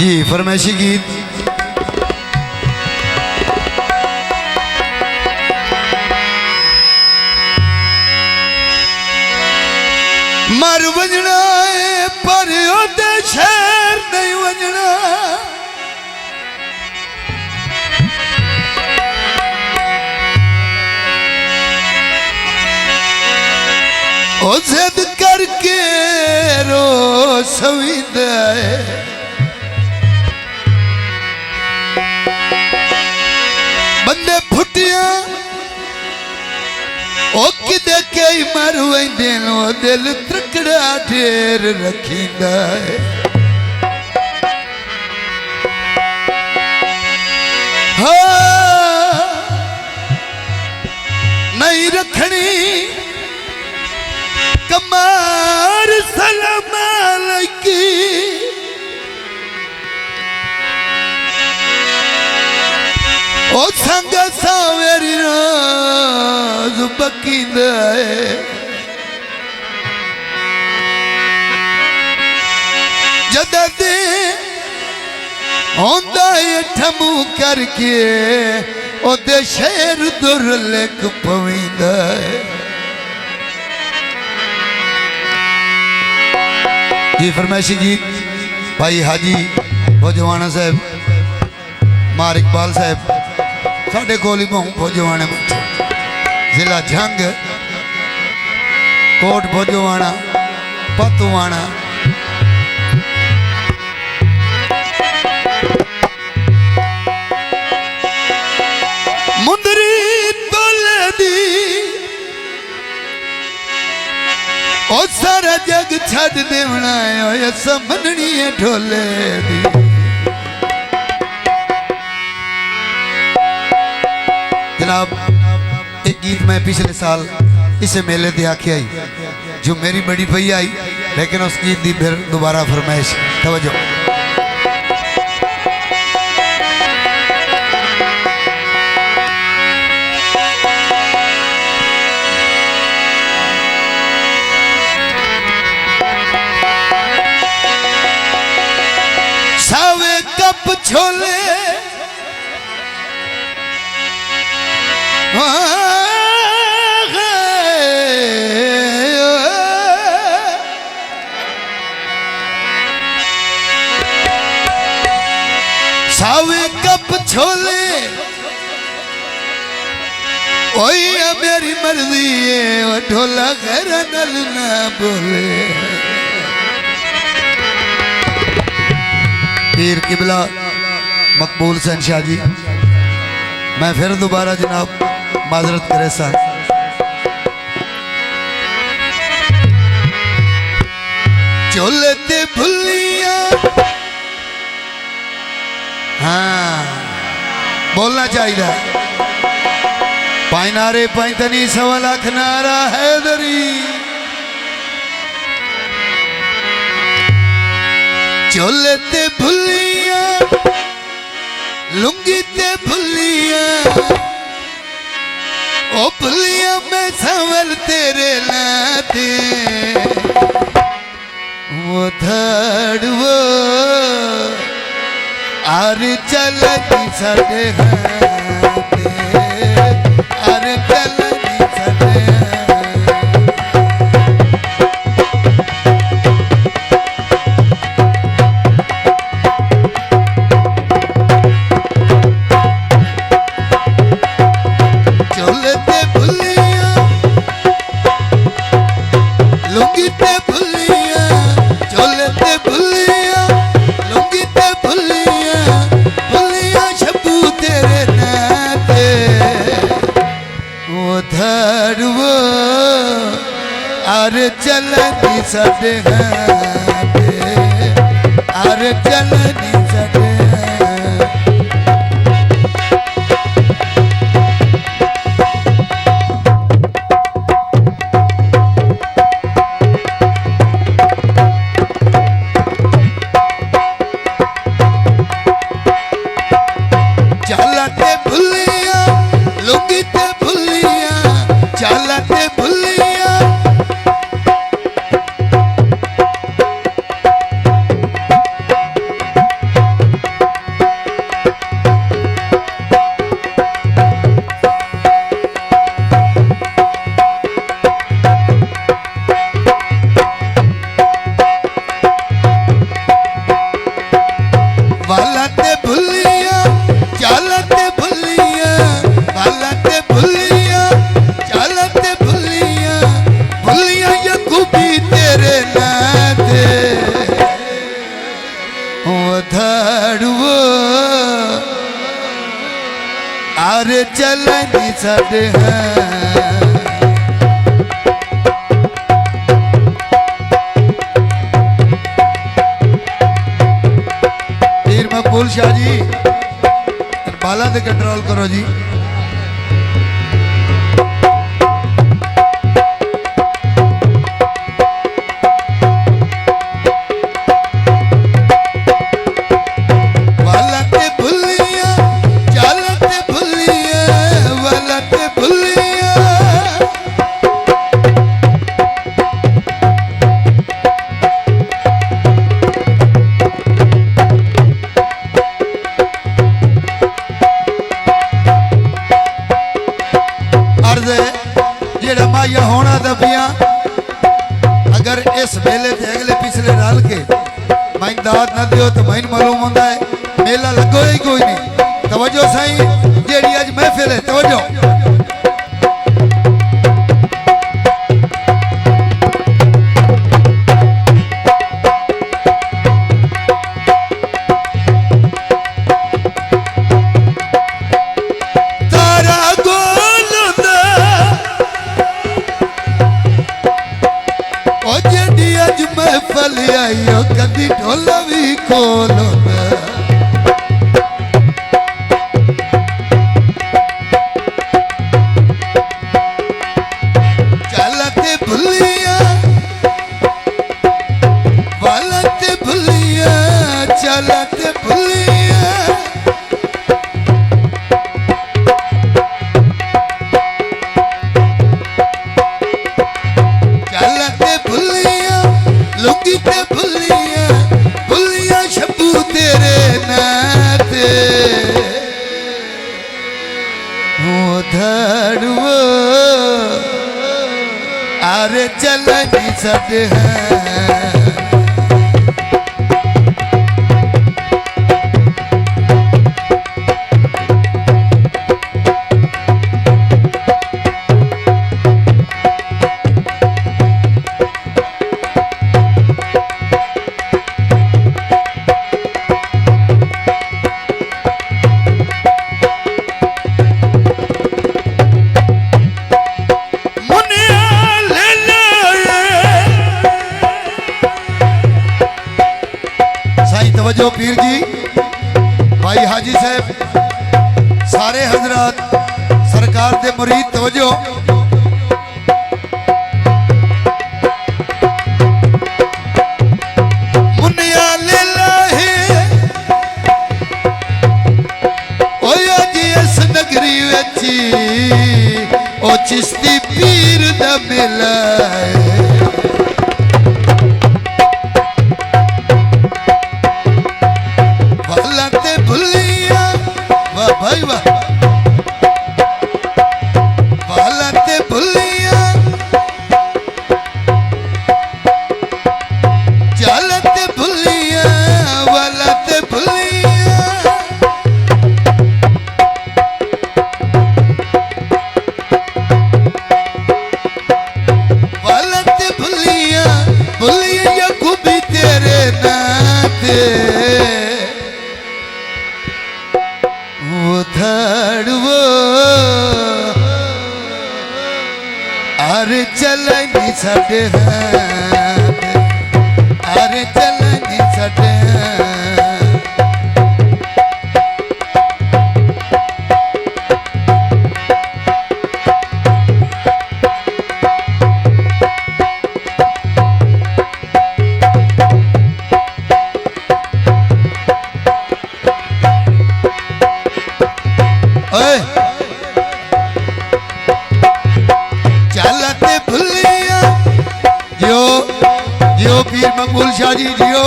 जी फरमाइशी गीत मर वजना है पर ओदे शहर नहीं वजना ओ जिद करके रो सविंदा है बंदे फुटिया ओ किदे कई मर वेंदे नो दिल त्रकड़ा ढेर रखींदा है हाँ नहीं रखनी कमार सलाम अलैकी ओ संग सावेरी रोज बकींदा है जद दे होंदा है ठमू करके ओदे शेर दुर लिख पवींदा है जी फरमाइशी गीत भाई हाजी फौजवाना साहब मार इकबाल साहब साढ़े कोल ही बहु फौजवाने जिला झंग कोट फौजवाना पतवाना मुंदरी तोले दी ओ सारा जग छड़ देवना है समझनी है ढोले दी जनाब एक गीत मैं पिछले साल इसे मेले दे आके आई जो मेरी बड़ी पई आई लेकिन उस गीत की फिर दोबारा फरमाइश तवज्जो सावे कप छोले सावे कप छोले ओए मेरी मर्जी है ढोला घर नल ना बोले पीर किबला मकबूल शहनशाह जी मैं फिर दोबारा जनाब माजरत करे सा चोले ते भुलिया हाँ बोलना चाहिए पाइनारे पैंतनी 1.25 लाख नारा हैदरी चोले ते भुलिया लुंगी ते भुलिया ओ भुलिया मैं संवल तेरे लाते वो धड़वो आर चल साडे हाथे आर चल साडे अरे चलनी साडे हाथे अरे चलनी साडे चलते भुलिया लुंगी ते भुलिया चलते भुलिया अरे चलनी साडे हैं पीर मकबूल शाह जी बाला दे कंट्रोल करो जी। जेड़ा माया होना दबिया अगर इस मेले ते अगले पिछले रल के मैं दाद न दियो तो मैं मालूम होता है मेला लगो ही कोई नहीं। तवज्जो साईं जेड़ी अज महफिल है तवज्जो आइयो कदी ढोला भी खोलो चलते भुलिया वालते भुलिया चलते भुलिया चलते भुलिया लुंगी ते भुलिया भुलिया शब्बू तेरे नाते हो धड़वो अरे चलनी सद है तवज्जो पीर जी भाई हाजी साहब सारे हजरात सरकार दे मुरीद तवज्जो मुनिया ले लाहे ओया जी इस नगरी विच ओ चिश्ती पीर दा मेला भाई वाह वालते भुलिया चलते भुलिया वालते भुलिया वालते भुलिया भुलिया या खूबी तेरे नाते धड़वो अरे चलनी सटे अरे चलनी सटे चलते भुलिया जियो जियो पीर मकबूल शाह जी जियो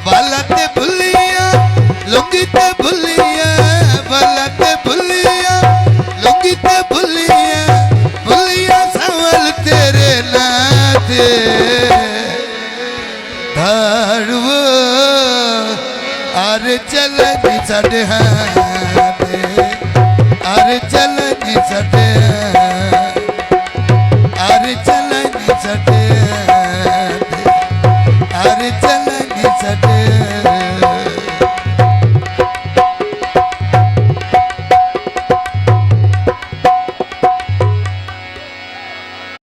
वालते भुलिया लुंगी ते भुलिया वालते भुलिया लुंगी ते भुलिया भुलिया संवल तेरे नाते धड़वो अरे चलनी सटे अरे चलनी सटे अरे चलनी सटे अरे चलनी सटे